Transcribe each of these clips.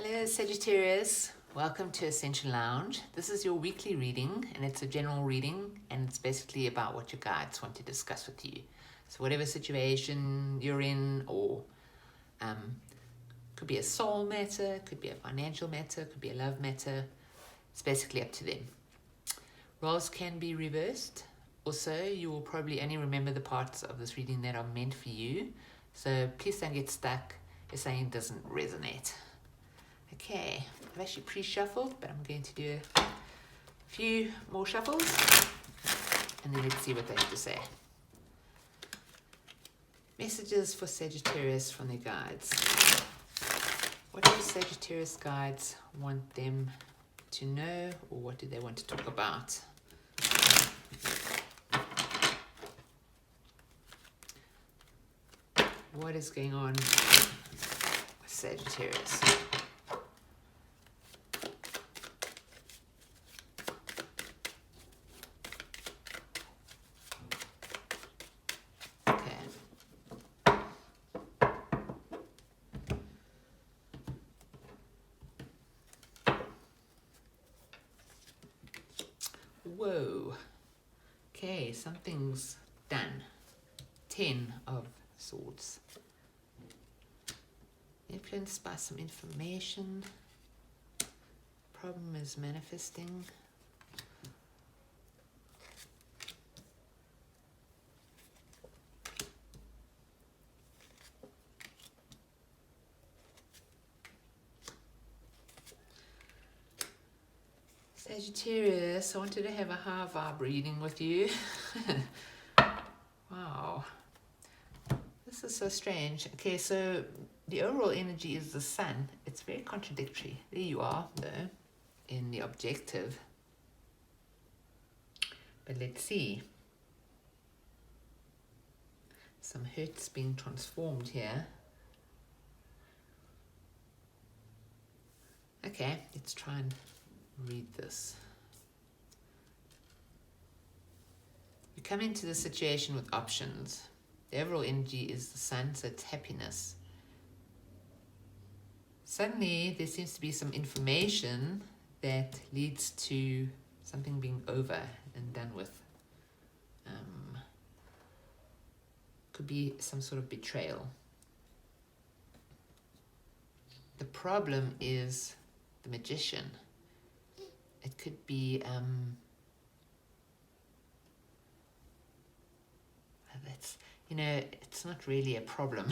Hello Sagittarius, welcome to Ascension Lounge. This is your weekly reading and it's a general reading and it's basically about what your guides want to discuss with you. So whatever situation you're in, or could be a soul matter, could be a financial matter, could be a love matter, it's basically up to them. Roles can be reversed. Also, you will probably only remember the parts of this reading that are meant for you. So please don't get stuck if something doesn't resonate. Okay, I've actually pre-shuffled, but I'm going to do a few more shuffles and then let's see what they have to say. Messages for Sagittarius from their guides. What do Sagittarius guides want them to know, or what do they want to talk about? What is going on with Sagittarius? Whoa. Okay, something's done. 10 of Swords. Influenced by some information. Problem is manifesting. Sagittarius, I wanted to have a high vibe reading with you. Wow. This is so strange. Okay, so the overall energy is the Sun. It's very contradictory. There you are, though, in the objective. But let's see. Some hurt's being transformed here. Okay, let's try and read this. You come into the situation with options. The overall energy is the Sun, so it's happiness. Suddenly, there seems to be some information that leads to something being over and done with. Could be some sort of betrayal. The problem is the Magician. It could be that's, it's not really a problem,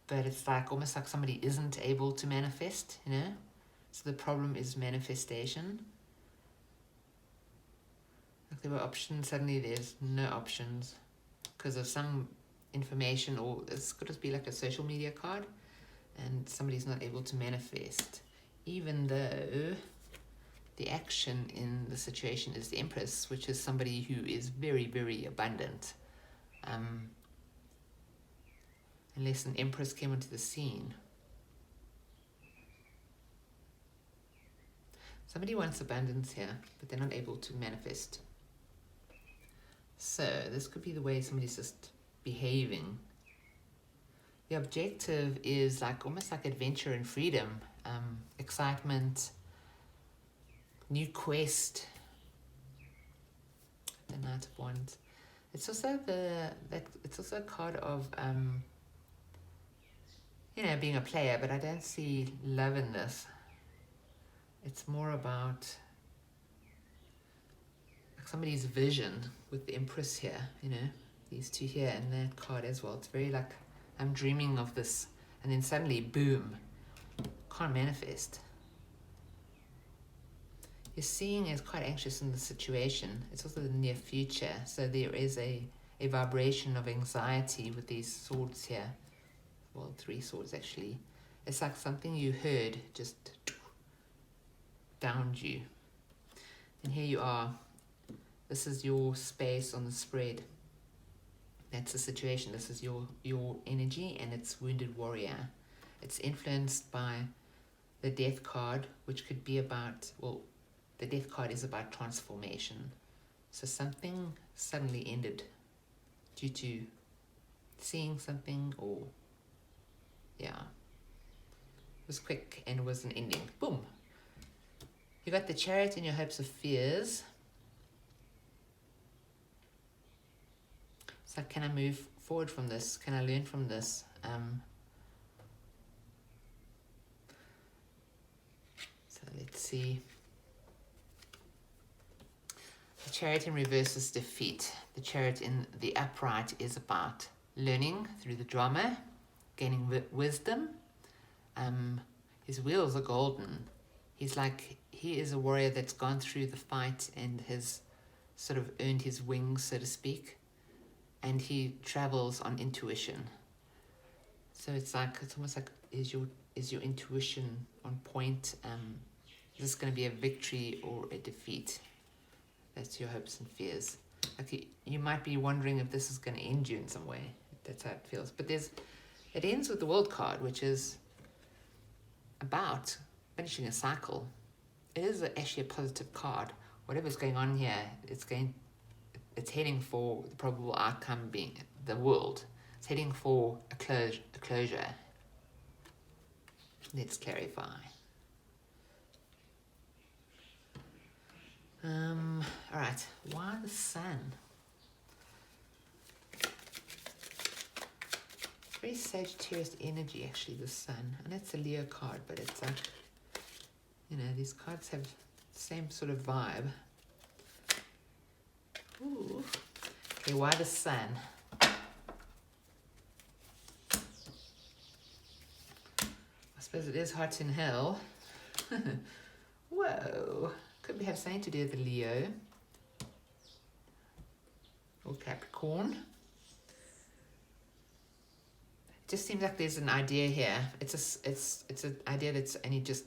but it's like almost like somebody isn't able to manifest, so the problem is manifestation. Like there were options, suddenly there's no options because of some information, or it's could just be like a social media card and somebody's not able to manifest, even though the action in the situation is the Empress, which is somebody who is very, very abundant. Unless an Empress came onto the scene. Somebody wants abundance here, but they're not able to manifest. So this could be the way somebody's just behaving. The objective is like almost like adventure and freedom, excitement, new quest. The Knight of Wands. It's also it's also a card of being a player, but I don't see love in this. It's more about like somebody's vision with the Empress here, these two here and that card as well. It's very like I'm dreaming of this, and then suddenly boom, can't manifest. You're seeing as quite anxious in the situation. It's also the near future, so there is a vibration of anxiety with these swords here. Well, 3 swords actually. It's like something you heard just downed you. And here you are. This is your space on the spread. That's the situation. This is your energy, and it's Wounded Warrior. It's influenced by the Death card, which could be about, the Death card is about transformation. So something suddenly ended due to seeing something, or was quick and it was an ending. Boom. You got the Chariot in your hopes of fears. So can I move forward from this? Can I learn from this? So let's see. The Chariot in reverse is defeat. The Chariot in the upright is about learning through the drama, gaining wisdom. His wheels are golden. He is a warrior that's gone through the fight and has sort of earned his wings, so to speak. And he travels on intuition. So it's almost like, is your intuition on point? Is this going to be a victory or a defeat? That's your hopes and fears. Like you might be wondering if this is going to end you in some way. That's how it feels. But it ends with the World card, which is about finishing a cycle. It is actually a positive card. Whatever's going on here, it's heading for the probable outcome being the world. It's heading for a closure. Let's clarify. All right, why the Sun? Very Sagittarius energy, actually, the Sun. And it's a Leo card, but it's like, these cards have the same sort of vibe. Ooh. Okay, why the Sun? I suppose it is hot in hell. Whoa. Could we have something to do with the Leo? Or Capricorn? It just seems like there's an idea here. It's an idea that's only just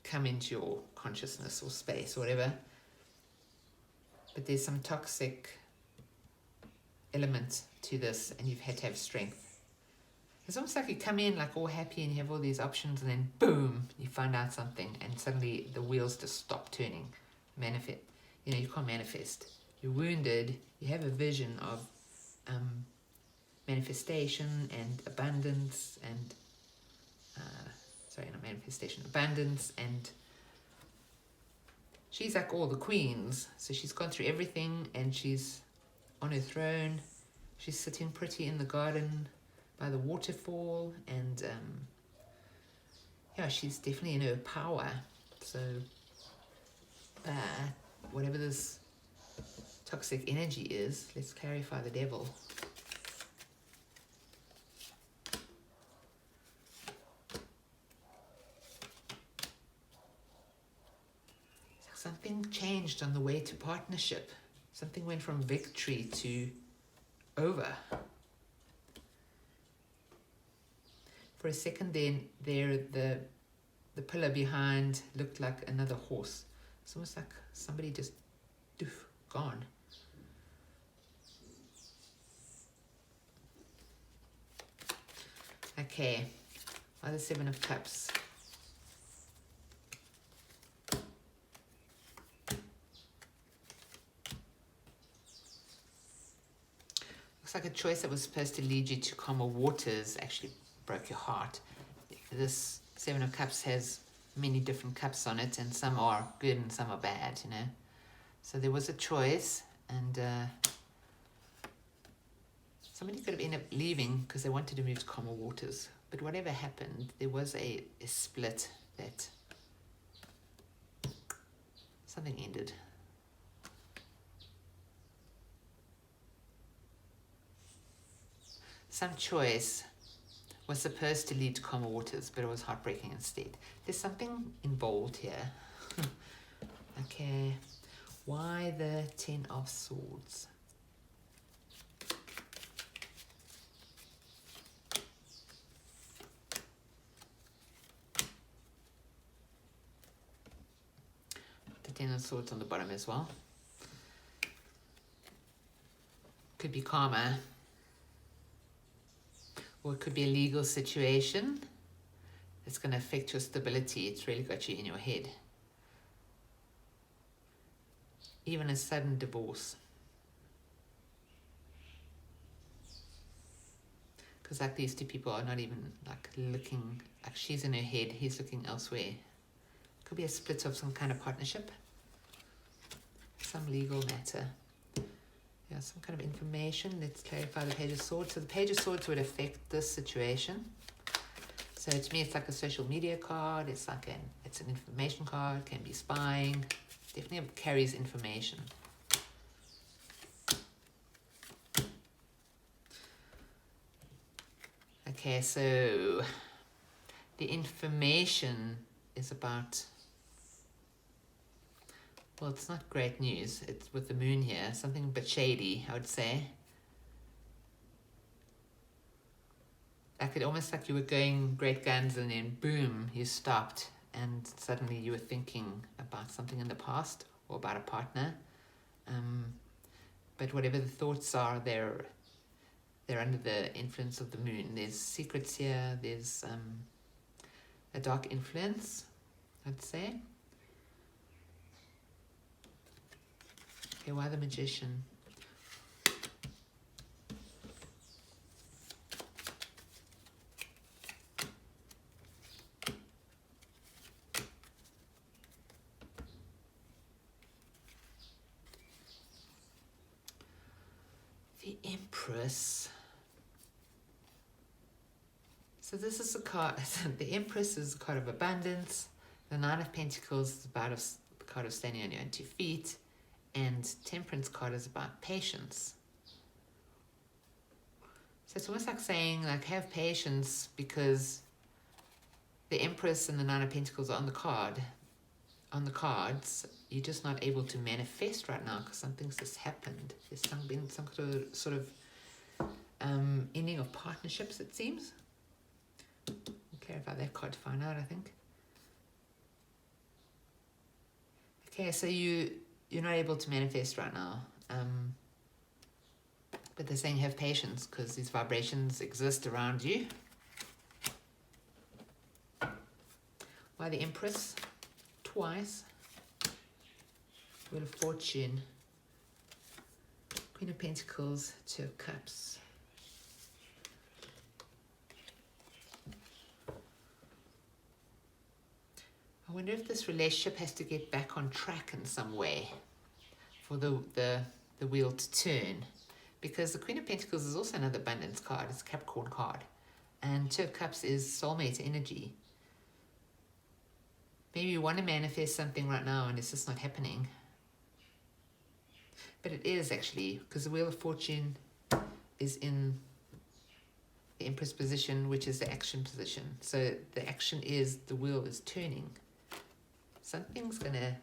come into your consciousness or space or whatever. But there's some toxic element to this, and you've had to have strength. It's almost like you come in like all happy and you have all these options, and then boom, you find out something, and suddenly the wheels just stop turning. Manifest. You can't manifest. You're wounded. You have a vision of manifestation and abundance and abundance, and she's like all the queens. So she's gone through everything, and she's on her throne. She's sitting pretty in the garden by the waterfall, and she's definitely in her power. So whatever this toxic energy is, let's clarify the devil. Something changed on the way to partnership. Something went from victory to over. For a second there the pillar behind looked like another horse. It's almost like somebody just gone. Okay, the 7 of Cups. Looks like a choice that was supposed to lead you to calmer waters actually broke your heart. This 7 of Cups has many different cups on it, and some are good and some are bad, So there was a choice, and somebody could have ended up leaving because they wanted to move to calmer waters. But whatever happened, there was a split that something ended. Some choice was supposed to lead to calmer waters, but it was heartbreaking instead. There's something involved here. Okay, why the 10 of Swords? The 10 of Swords on the bottom as well. Could be karma. Or it could be a legal situation that's going to affect your stability. It's really got you in your head. Even a sudden divorce. Because like these two people are not even like looking, like she's in her head, he's looking elsewhere. Could be a split of some kind of partnership. Some legal matter. Yeah, some kind of information. Let's clarify the Page of Swords. So the Page of Swords would affect this situation. So to me, it's like a social media card. It's like it's an information card. Can be spying. Definitely carries information. Okay, so the information is about, well, it's not great news. It's with the moon here, something a bit shady, I would say. Like it almost like you were going great guns and then boom, you stopped and suddenly you were thinking about something in the past or about a partner. But whatever the thoughts are, they're under the influence of the moon. There's secrets here. There's a dark influence, I'd say. Okay, why the Magician? The Empress. So this is a card, the Empress is a card of abundance. The Nine of Pentacles is about the card of standing on your own 2 feet. And Temperance card is about patience. So it's almost like saying, like, have patience because the Empress and the Nine of Pentacles are on the card. On the cards, you're just not able to manifest right now because something's just happened. There's been some sort of ending of partnerships, it seems. We'll clarify that card to find out, I think. Okay, so you're not able to manifest right now. But they're saying have patience because these vibrations exist around you. Why the Empress? Twice. Wheel of Fortune. Queen of Pentacles, Two of Cups. I wonder if this relationship has to get back on track in some way for the wheel to turn. Because the Queen of Pentacles is also another abundance card. It's a Capricorn card. And Two of Cups is soulmate energy. Maybe you want to manifest something right now and it's just not happening. But it is actually, because the Wheel of Fortune is in the Empress position, which is the action position. So the action is the wheel is turning. Something's going to,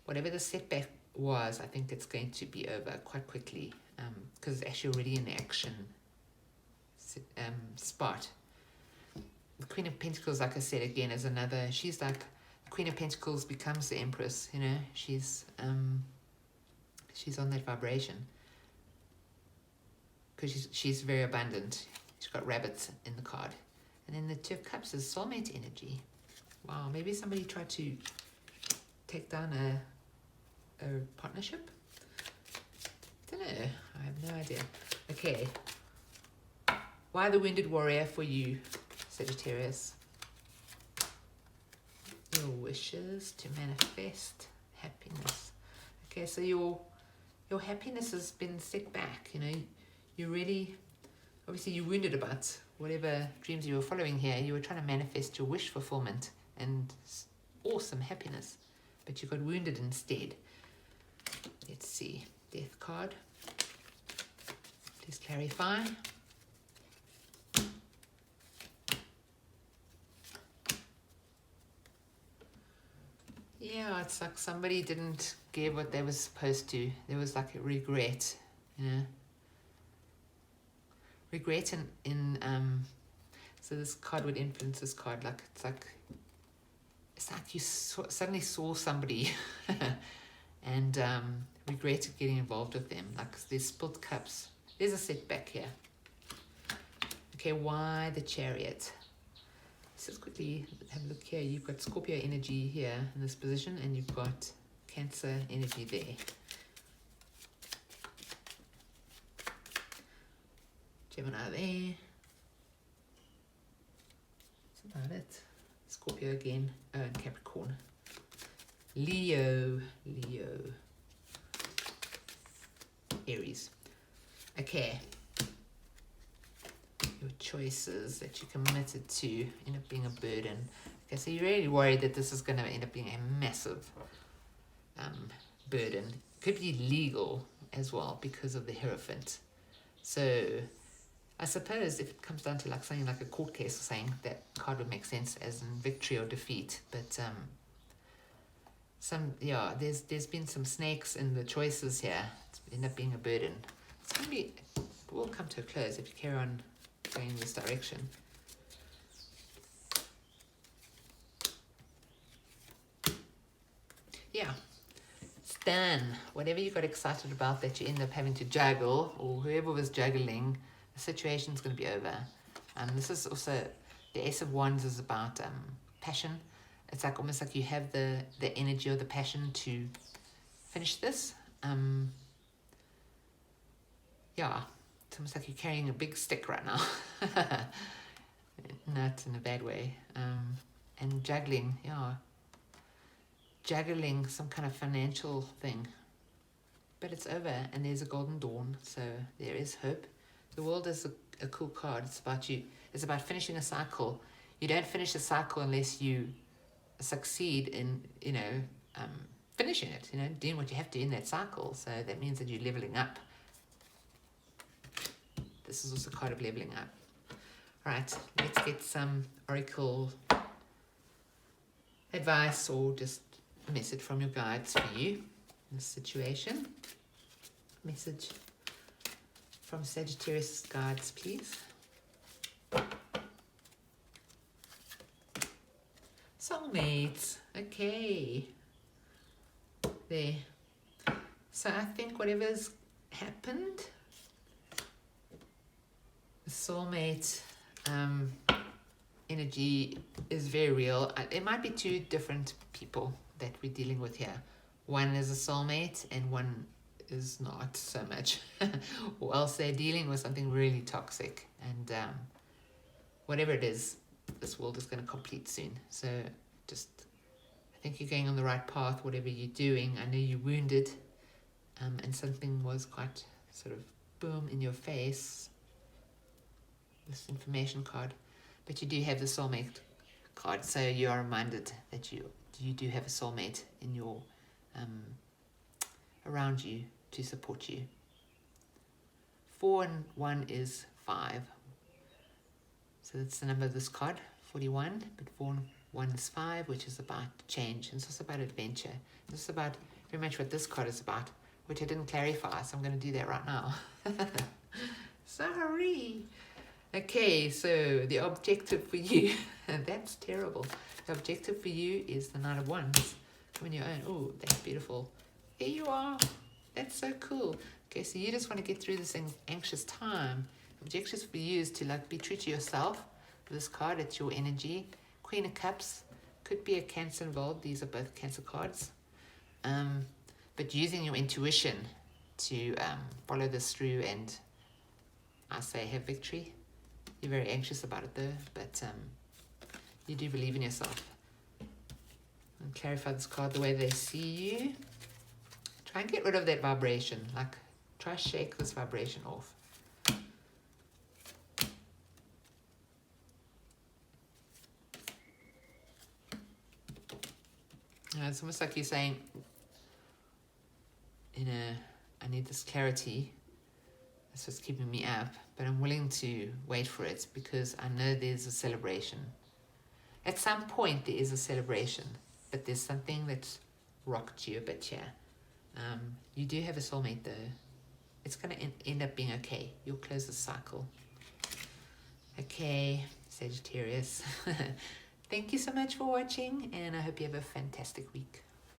whatever the setback was, I think it's going to be over quite quickly because it's actually already in the action spot. The Queen of Pentacles, like I said again, is another, she's like, the Queen of Pentacles becomes the Empress, you know, she's on that vibration because she's very abundant. She's got rabbits in the card. And then the Two of Cups is soulmate energy. Wow, maybe somebody tried to take down a partnership? I don't know. I have no idea. Okay. Why the Wounded Warrior for you, Sagittarius? Your wishes to manifest happiness. Okay, so your happiness has been set back. You know, you really, obviously you're wounded about whatever dreams you were following here. You were trying to manifest your wish fulfillment and awesome happiness, but you got wounded instead. Let's see. Death card. Please clarify. Yeah, it's like somebody didn't give what they were supposed to. There was like a regret, you know. Regret in so this card would influence this card. Like it's like you suddenly saw somebody and regretted getting involved with them. Like there's spilled cups. There's a setback here. Okay, why the Chariot? Let's just quickly have a look here. You've got Scorpio energy here in this position, and you've got Cancer energy there. Gemini there. That's about it. Scorpio again. Oh, and Capricorn. Leo. Aries. Okay. Your choices that you're committed to end up being a burden. Okay, so you're really worried that this is going to end up being a massive burden. Could be legal as well because of the Hierophant. So I suppose if it comes down to like something like a court case or saying, that card would make sense as in victory or defeat. But there's been some snakes in the choices here. It's end up being a burden. It's gonna be, it will come to a close if you carry on going in this direction. Yeah, it's done. Whatever you got excited about that you end up having to juggle, or whoever was juggling, the situation's going to be over. This is also, the Ace of Wands is about passion. It's like almost like you have the energy or the passion to finish this. Yeah, it's almost like you're carrying a big stick right now. Not in a bad way. And juggling, yeah. Juggling some kind of financial thing. But it's over and there's a golden dawn, so there is hope. The World is a cool card. It's about you. It's about finishing a cycle. You don't finish a cycle unless you succeed in, finishing it, doing what you have to in that cycle. So that means that you're leveling up. This is also a card of leveling up. All right, let's get some oracle advice or just a message from your guides for you in this situation. Message from Sagittarius guides, please. Soulmates. Okay. There. So I think whatever's happened, the soulmate energy is very real. It might be two different people that we're dealing with here. One is a soulmate and one is not so much. Or else they're dealing with something really toxic. And whatever it is, this world is going to complete soon. So just, I think you're going on the right path, whatever you're doing. I know you're wounded and something was quite sort of boom in your face. This information card. But you do have the soulmate card, so you are reminded that you do have a soulmate in your around you to support you. 4 and 1 is 5. So that's the number of this card, 41. But 4 and 1 is 5, which is about change. And it's also about adventure. This is about very much what this card is about, which I didn't clarify, so I'm going to do that right now. Sorry. Okay, so the objective for you, that's terrible. The objective for you is the Knight of Wands. Come in your own. Oh, that's beautiful. There you are. That's so cool. Okay, so you just want to get through this anxious time. Objectives for you is to be true to yourself. For this card, it's your energy. Queen of Cups. Could be a Cancer involved. These are both Cancer cards. But using your intuition to follow this through and, I say, have victory. You're very anxious about it though, but you do believe in yourself. And clarify this card the way they see you. Try and get rid of that vibration. Try shake this vibration off. It's almost like you're saying, I need this clarity. That's what's keeping me up, but I'm willing to wait for it because I know there's a celebration. At some point there is a celebration, but there's something that's rocked you a bit here. You do have a soulmate though. It's going to end up being okay. You'll close the cycle. Okay, Sagittarius. Thank you so much for watching, and I hope you have a fantastic week.